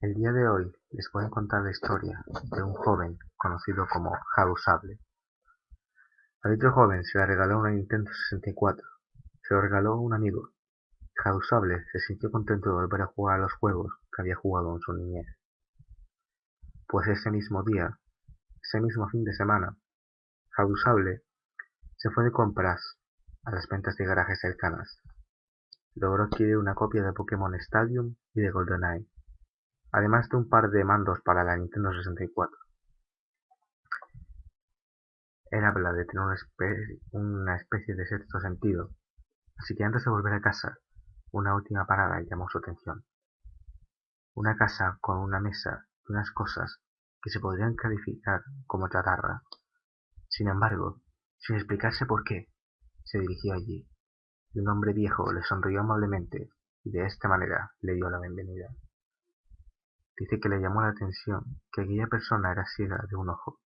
El día de hoy les voy a contar la historia de un joven conocido como Haru Sable. A dicho joven se le regaló una Nintendo 64. Se lo regaló un amigo. Haru Sable se sintió contento de volver a jugar a los juegos que había jugado en su niñez. Pues ese mismo día, ese mismo fin de semana, Haru Sable se fue de compras a las ventas de garajes cercanas. Logró adquirir una copia de Pokémon Stadium y de GoldenEye, además de un par de mandos para la Nintendo 64. Él habla de tener una especie de sexto sentido, así que antes de volver a casa, una última parada llamó su atención. Una casa con una mesa y unas cosas que se podrían calificar como chatarra. Sin embargo, sin explicarse por qué, se dirigió allí, y un hombre viejo le sonrió amablemente y de esta manera le dio la bienvenida. Dice que le llamó la atención que aquella persona era ciega de un ojo.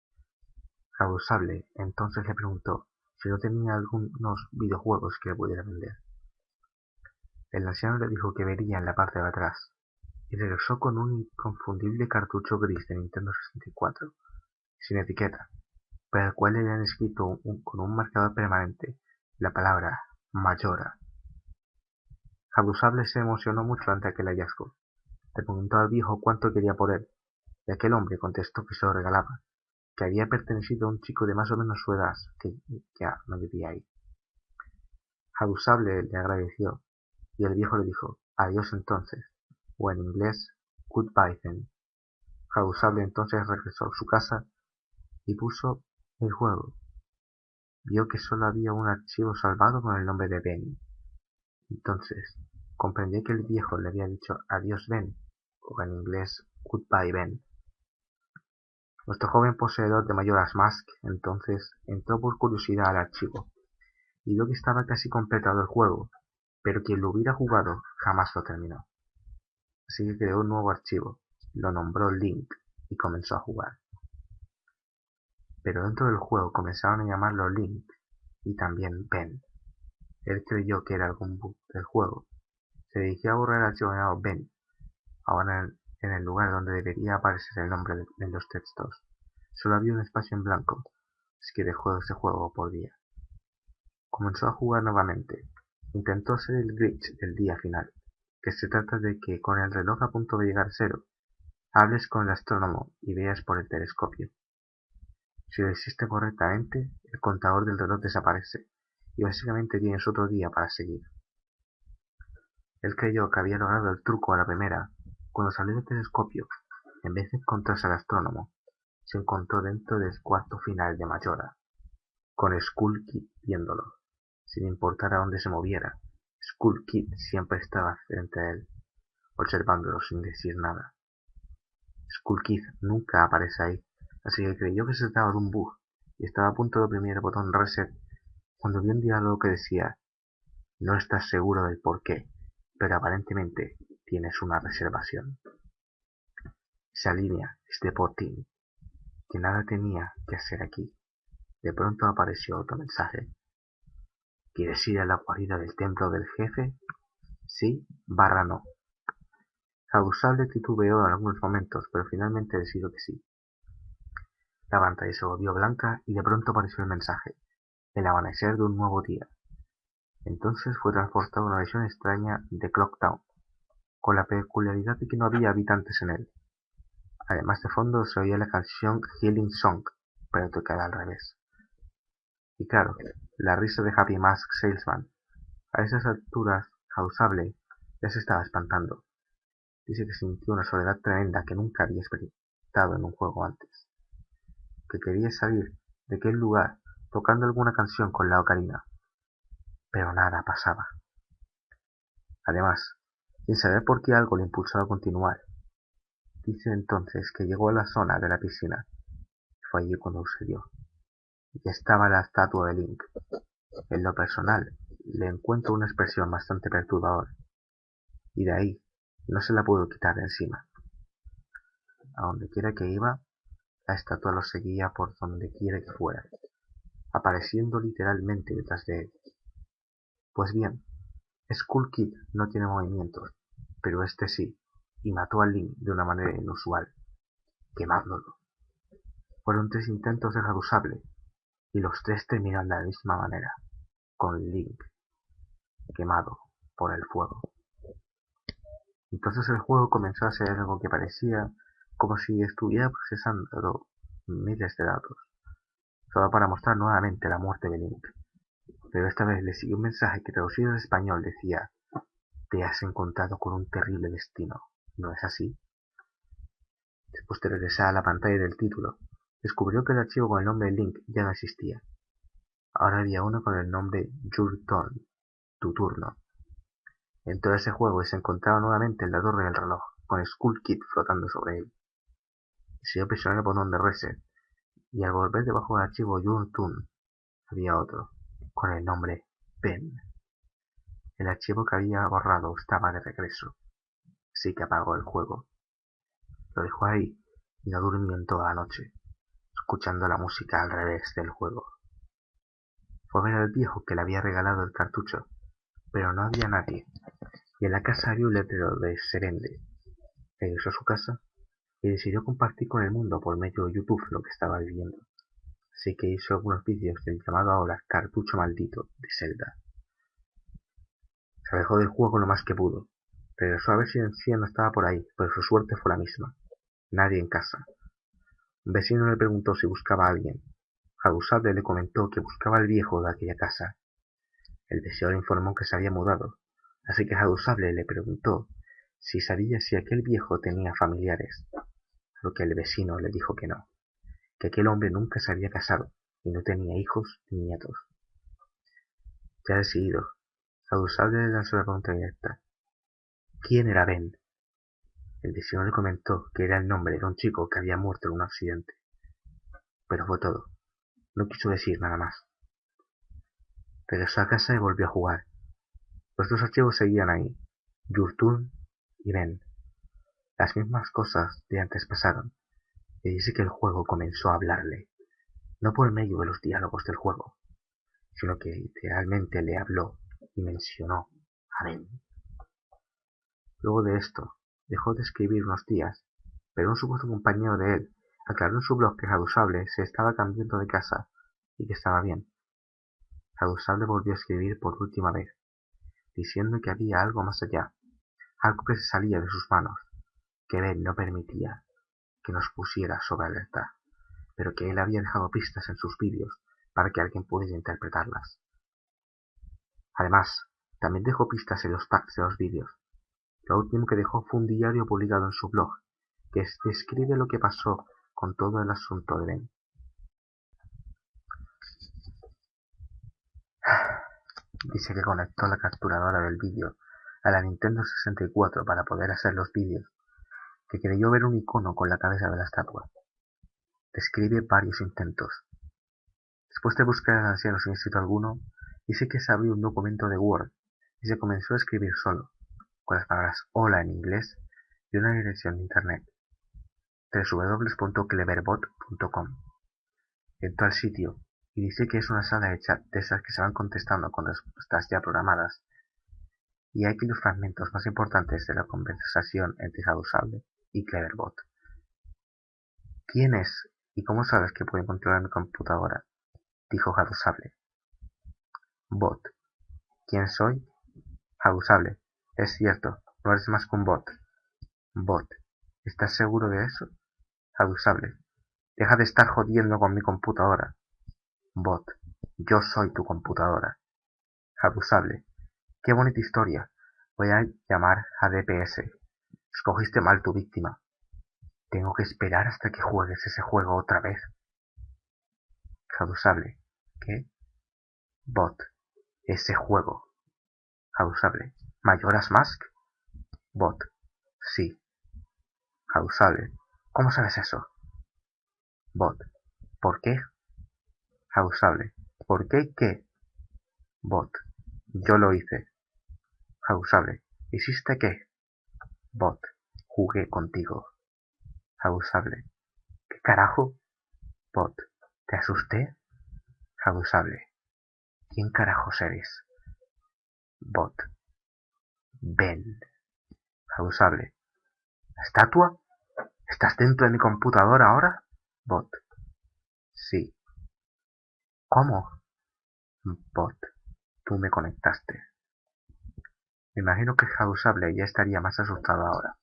Haru Sable entonces le preguntó si no tenía algunos videojuegos que le pudiera vender. El anciano le dijo que vería en la parte de atrás, y regresó con un inconfundible cartucho gris de Nintendo 64, sin etiqueta, para el cual le habían escrito con un marcador permanente la palabra Majora. Haru Sable se emocionó mucho ante aquel hallazgo. Le preguntó al viejo cuánto quería por él, y aquel hombre contestó que se lo regalaba, que había pertenecido a un chico de más o menos su edad, que ya no vivía ahí. Haru Sable le agradeció, y el viejo le dijo, adiós entonces, o en inglés, goodbye then. Haru Sable entonces regresó a su casa y puso el juego. Vio que solo había un archivo salvado con el nombre de Ben. Entonces, comprendió que el viejo le había dicho adiós Ben, o en inglés, goodbye Ben. Nuestro joven poseedor de Majora's Mask entonces entró por curiosidad al archivo, y vio que estaba casi completado el juego, pero quien lo hubiera jugado jamás lo terminó. Así que creó un nuevo archivo, lo nombró Link y comenzó a jugar. Pero dentro del juego comenzaron a llamarlo Link y también Ben. Él creyó que era algún bug del juego. Se dirigió a borrar el archivo llamado Ben, ahora en el lugar donde debería aparecer el nombre en los textos. Solo había un espacio en blanco, así que dejó ese juego por día. Comenzó a jugar nuevamente. Intentó hacer el glitch del día final, que se trata de que con el reloj a punto de llegar a cero, hables con el astrónomo y veas por el telescopio. Si lo hiciste correctamente, el contador del reloj desaparece, y básicamente tienes otro día para seguir. Él creyó que había logrado el truco a la primera, cuando salió del telescopio, en vez de encontrarse al astrónomo, se encontró dentro del cuarto final de Majora, con Skull Kid viéndolo. Sin importar a dónde se moviera, Skull Kid siempre estaba frente a él, observándolo sin decir nada. Skull Kid nunca aparece ahí, así que creyó que se trataba de un bug, y estaba a punto de oprimir el botón reset cuando vio un diálogo que decía: no estás seguro del porqué, pero aparentemente tienes una reservación. Esa línea es de Potin, que nada tenía que hacer aquí. De pronto apareció otro mensaje. ¿Quieres ir a la guarida del templo del jefe? Sí/no. Abusable titubeó en algunos momentos, pero finalmente decidió que sí. La pantalla se volvió blanca y de pronto apareció el mensaje: el amanecer de un nuevo día. Entonces fue transportado a una visión extraña de Clock Town, con la peculiaridad de que no había habitantes en él. Además de fondo se oía la canción Healing Song, pero tocada al revés. Y claro, la risa de Happy Mask Salesman. A esas alturas, Hausable ya se estaba espantando. Dice que sintió una soledad tremenda que nunca había experimentado en un juego antes. Que quería salir de aquel lugar tocando alguna canción con la ocarina. Pero nada pasaba. Además, sin saber por qué algo le impulsó a continuar, dice entonces que llegó a la zona de la piscina. Fue allí cuando sucedió. Y estaba la estatua de Link. En lo personal, le encuentro una expresión bastante perturbadora, y de ahí no se la pudo quitar de encima. A donde quiera que iba, la estatua lo seguía por donde quiera que fuera, apareciendo literalmente detrás de él. Pues bien, Skull Kid no tiene movimientos, pero este sí, y mató a Link de una manera inusual, quemándolo. Fueron 3 intentos de Hadusable, y los 3 terminaron de la misma manera, con Link quemado por el fuego. Entonces el juego comenzó a ser algo que parecía como si estuviera procesando miles de datos, solo para mostrar nuevamente la muerte de Link. Pero esta vez le siguió un mensaje que traducido al español decía: te has encontrado con un terrible destino, ¿no es así? Después de regresar a la pantalla del título, descubrió que el archivo con el nombre de Link ya no existía. Ahora había uno con el nombre Your Turn, tu turno. Entró a ese juego y se encontraba nuevamente en la torre del reloj, con Skull Kid flotando sobre él. Decidió presionar el botón de reset, y al volver debajo del archivo Your Turn, había otro, con el nombre Ben. El archivo que había borrado estaba de regreso, así que apagó el juego. Lo dejó ahí y no durmió en toda la noche, escuchando la música al revés del juego. Fue a ver al viejo que le había regalado el cartucho, pero no había nadie, y en la casa había un letrero de se vende. Regresó a su casa y decidió compartir con el mundo por medio de YouTube lo que estaba viviendo, así que hizo algunos vídeos del llamado ahora cartucho maldito de Zelda. Se alejó del juego lo más que pudo. Regresó a ver si el anciano estaba por ahí, pero su suerte fue la misma. Nadie en casa. Un vecino le preguntó si buscaba a alguien. Hadusable le comentó que buscaba al viejo de aquella casa. El vecino le informó que se había mudado, así que Hadusable le preguntó si sabía si aquel viejo tenía familiares, a lo que el vecino le dijo que no, que aquel hombre nunca se había casado y no tenía hijos ni nietos. Ya decidido, Hadusable le lanzó la pregunta directa: ¿quién era Ben? El vecino le comentó que era el nombre de un chico que había muerto en un accidente. Pero fue todo. No quiso decir nada más. Regresó a casa y volvió a jugar. Los 2 archivos seguían ahí, Your Turn y Ben. Las mismas cosas de antes pasaron, y dice que el juego comenzó a hablarle, no por medio de los diálogos del juego, sino que literalmente le habló y mencionó a Ben. Luego de esto, dejó de escribir unos días, pero un supuesto compañero de él aclaró en su blog que Hadusable se estaba cambiando de casa y que estaba bien. Hadusable volvió a escribir por última vez, diciendo que había algo más allá, algo que se salía de sus manos, que Ben no permitía que nos pusiera sobre alerta, pero que él había dejado pistas en sus vídeos para que alguien pudiera interpretarlas. Además, también dejó pistas en los tags de los vídeos. Lo último que dejó fue un diario publicado en su blog, que describe lo que pasó con todo el asunto de Ben. Dice que conectó la capturadora del vídeo a la Nintendo 64 para poder hacer los vídeos, que creyó ver un icono con la cabeza de la estatua. Describe varios intentos. Después de buscar al anciano sin éxito alguno, dice que se abrió un documento de Word y se comenzó a escribir solo, con las palabras hola en inglés y una dirección de internet, www.cleverbot.com. Entró al sitio y dice que es una sala de chat de esas que se van contestando con respuestas ya programadas, y hay aquí los fragmentos más importantes de la conversación entre Hadusable y Cleverbot. ¿Quién es y cómo sabes que puede controlar mi computadora?, dijo Hadusable. Bot. ¿Quién soy? Hadusable. Es cierto, no eres más que un bot. Bot. ¿Estás seguro de eso? Hadusable. Deja de estar jodiendo con mi computadora. Bot. Yo soy tu computadora. Hadusable. Qué bonita historia. Voy a llamar a DPS. Escogiste mal tu víctima. Tengo que esperar hasta que juegues ese juego otra vez. Hadusable. ¿Qué? Bot. Ese juego. Hadusable. ¿Majora's Mask? Bot. Sí. Hadusable. ¿Cómo sabes eso? Bot. ¿Por qué? Hadusable. ¿Por qué qué? Bot. Yo lo hice. Hadusable. ¿Hiciste qué? Bot. Jugué contigo. Hadusable. ¿Qué carajo? Bot. ¿Te asusté? Hadusable. ¿Quién carajos eres? Bot. Ben. Hadusable. ¿La estatua? ¿Estás dentro de mi computadora ahora? Bot. Sí. ¿Cómo? Bot. Tú me conectaste. Me imagino que Jausable ya estaría más asustado ahora.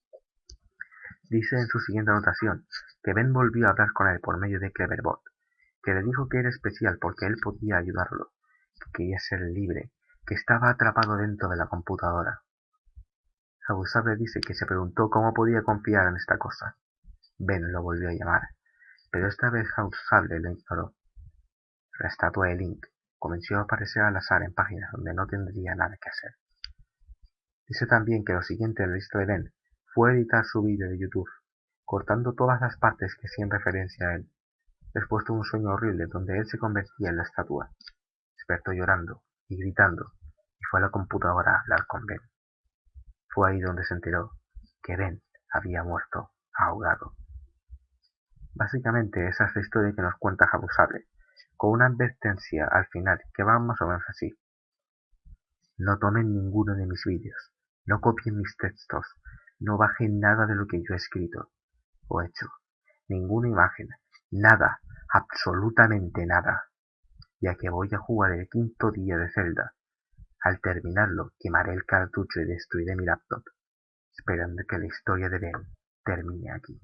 Dice en su siguiente anotación que Ben volvió a hablar con él por medio de Cleverbot, que le dijo que era especial porque él podía ayudarlo, que quería ser libre, que estaba atrapado dentro de la computadora. Jausable dice que se preguntó cómo podía confiar en esta cosa. Ben lo volvió a llamar, pero esta vez Jausable lo ignoró. La estatua de Link comenzó a aparecer al azar en páginas donde no tendría nada que hacer. Dice también que lo siguiente en la lista de Ben fue editar su vídeo de YouTube, cortando todas las partes que hacían referencia a él. Después tuvo un sueño horrible donde él se convertía en la estatua. Despertó llorando y gritando y fue a la computadora a hablar con Ben. Fue ahí donde se enteró que Ben había muerto ahogado. Básicamente esa es la historia que nos cuenta Jabusable, con una advertencia al final que va más o menos así. No tomen ninguno de mis vídeos, no copien mis textos, no bajen nada de lo que yo he escrito o hecho, ninguna imagen, nada, absolutamente nada, ya que voy a jugar el quinto día de Zelda. Al terminarlo, quemaré el cartucho y destruiré mi laptop, esperando que la historia de Ben termine aquí.